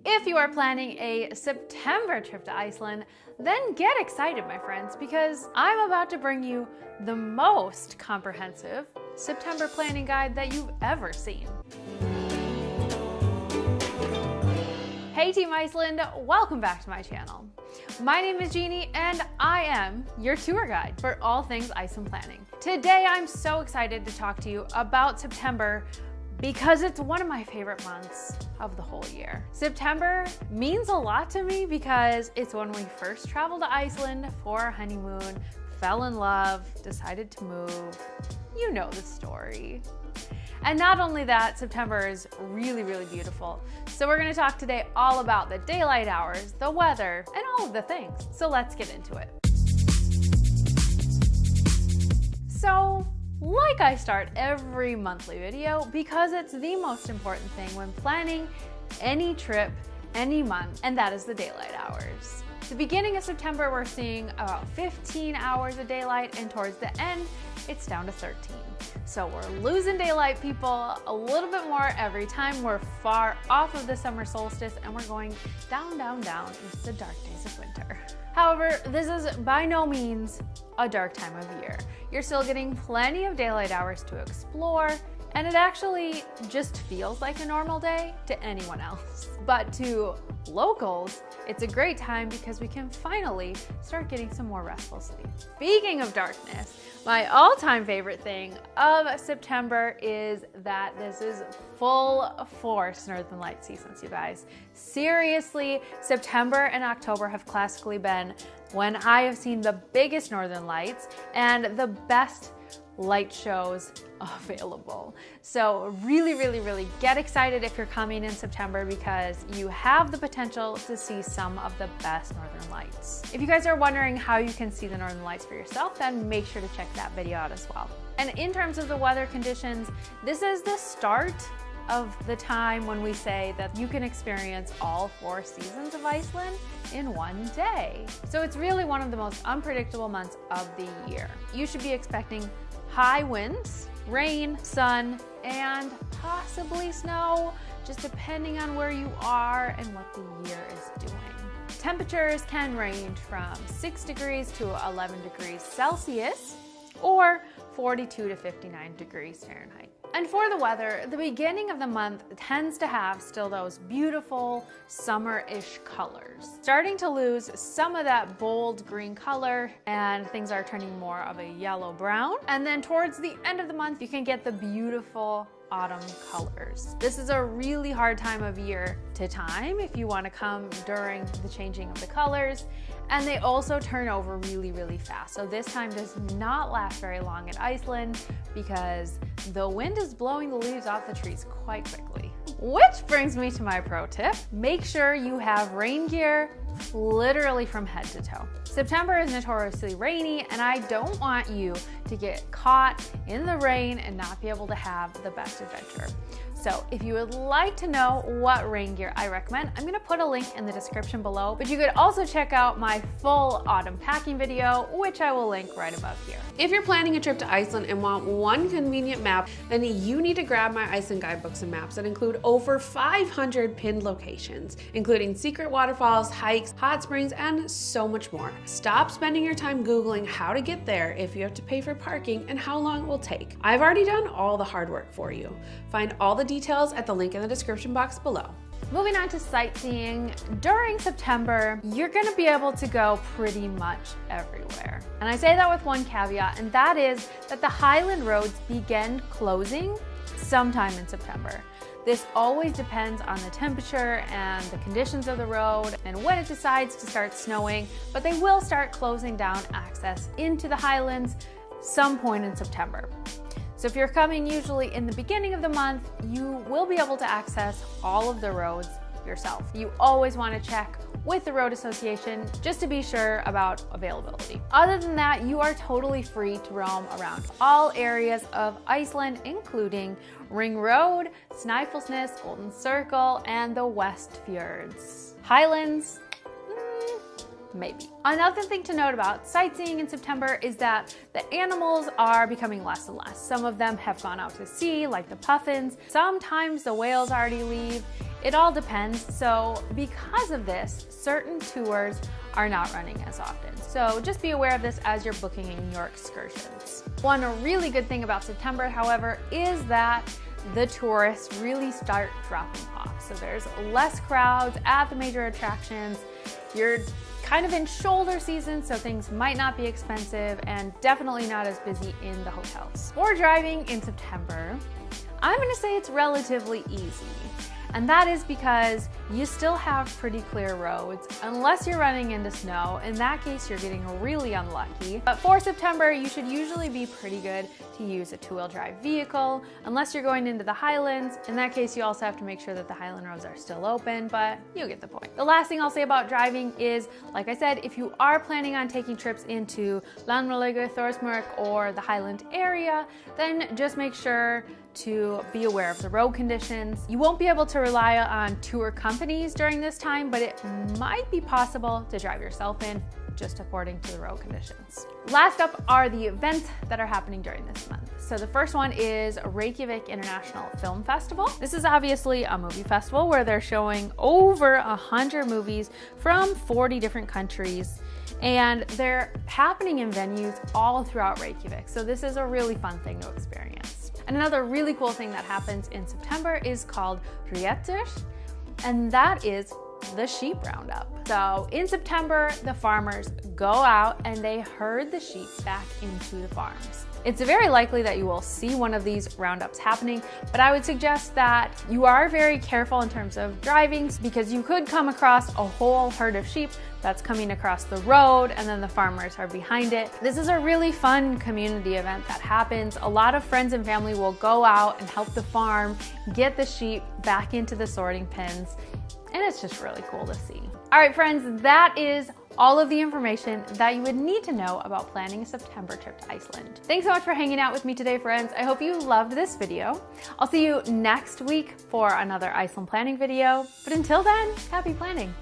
If you are planning a September trip to Iceland, then get excited, my friends, because I'm about to bring you the most comprehensive September planning guide that you've ever seen. Hey Team Iceland, welcome back to my channel. My name is Jeannie and I am your tour guide for all things Iceland planning. Today I'm so excited to talk to you about September because it's one of my favorite months of the whole year. September means a lot to me because it's when we first traveled to Iceland for our honeymoon, fell in love, decided to move. You know the story. And not only that, September is really, really beautiful. So we're gonna talk today all about the daylight hours, the weather, and all of the things. So let's get into it. So, like I start every monthly video, because it's the most important thing when planning any trip, any month, and that is the daylight hours. The beginning of September, we're seeing about 15 hours of daylight, and towards the end, it's down to 13. So we're losing daylight, people, a little bit more every time we're far off of the summer solstice, and we're going down, down, down into the dark days of winter. However, this is by no means a dark time of year. You're still getting plenty of daylight hours to explore, and it actually just feels like a normal day to anyone else. But to locals, it's a great time because we can finally start getting some more restful sleep. Speaking of darkness, my all-time favorite thing of September is that this is full force Northern Lights season, you guys. Seriously, September and October have classically been when I have seen the biggest Northern Lights and the best light shows available. So really get excited if you're coming in September because you have the potential to see some of the best Northern Lights. If you guys are wondering how you can see the Northern Lights for yourself, then make sure to check that video out as well. And in terms of the weather conditions, this is the start of the time when we say that you can experience all 4 seasons of Iceland in one day. So it's really one of the most unpredictable months of the year. You should be expecting high winds, rain, sun, and possibly snow, just depending on where you are and what the year is doing. Temperatures can range from 6 degrees to 11 degrees Celsius or 42 to 59 degrees Fahrenheit. And for the weather, the beginning of the month tends to have still those beautiful summer-ish colors. Starting to lose some of that bold green color and things are turning more of a yellow-brown. And then towards the end of the month, you can get the beautiful autumn colors. This is a really hard time of year to time if you want to come during the changing of the colors, and they also turn over really fast. So this time does not last very long in Iceland because the wind is blowing the leaves off the trees quite quickly. Which brings me to my pro tip. Make sure you have rain gear literally from head to toe. September is notoriously rainy and I don't want you to get caught in the rain and not be able to have the best adventure. So if you would like to know what rain gear I recommend, I'm gonna put a link in the description below, but you could also check out my full autumn packing video, which I will link right above here. If you're planning a trip to Iceland and want one convenient map, then you need to grab my Iceland guidebooks and maps that include over 500 pinned locations, including secret waterfalls, hikes, hot springs, and so much more. Stop spending your time Googling how to get there if you have to pay for parking and how long it will take. I've already done all the hard work for you. Find all the details at the link in the description box below. Moving on to sightseeing, during September, you're gonna be able to go pretty much everywhere. And I say that with one caveat, and that is that the Highland roads begin closing sometime in September. This always depends on the temperature and the conditions of the road and when it decides to start snowing, but they will start closing down access into the Highlands some point in September. So if you're coming usually in the beginning of the month, you will be able to access all of the roads yourself. You always want to check with the road association just to be sure about availability. Other than that, you are totally free to roam around all areas of Iceland, including Ring Road, Snæfellsnes, Golden Circle, and the West Fjords. Highlands, maybe. Another thing to note about sightseeing in September is that the animals are becoming less and less. Some of them have gone out to sea, like the puffins. Sometimes the whales already leave, It all depends. So because of this, certain tours are not running as often. So just be aware of this as you're booking your excursions. One really good thing about September, however, is that the tourists really start dropping off. So there's less crowds at the major attractions. You're kind of in shoulder season, so things might not be expensive and definitely not as busy in the hotels. For driving in September, I'm gonna say it's relatively easy. And that is because you still have pretty clear roads, unless you're running into snow. In that case, you're getting really unlucky. But for September, you should usually be pretty good to use a two-wheel drive vehicle, unless you're going into the Highlands. In that case, you also have to make sure that the Highland roads are still open, but you get the point. The last thing I'll say about driving is, like I said, if you are planning on taking trips into Landmøllege, Thorsmørk, or the Highland area, then just make sure to be aware of the road conditions. You won't be able to rely on tour companies during this time, but it might be possible to drive yourself in, just according to the road conditions. Last up are the events that are happening during this month. So the first one is Reykjavik International Film Festival. This is obviously a movie festival where they're showing over 100 movies from 40 different countries, and they're happening in venues all throughout Reykjavik. So this is a really fun thing to experience. And another really cool thing that happens in September is called Rietur, and that is the sheep roundup. So in September, the farmers go out and they herd the sheep back into the farms. It's very likely that you will see one of these roundups happening, but I would suggest that you are very careful in terms of driving, because you could come across a whole herd of sheep that's coming across the road and then the farmers are behind it. This is a really fun community event that happens. A lot of friends and family will go out and help the farm get the sheep back into the sorting pens, and it's just really cool to see. All right, friends, that is all of the information that you would need to know about planning a September trip to Iceland. Thanks so much for hanging out with me today, friends. I hope you loved this video. I'll see you next week for another Iceland planning video. But until then, happy planning.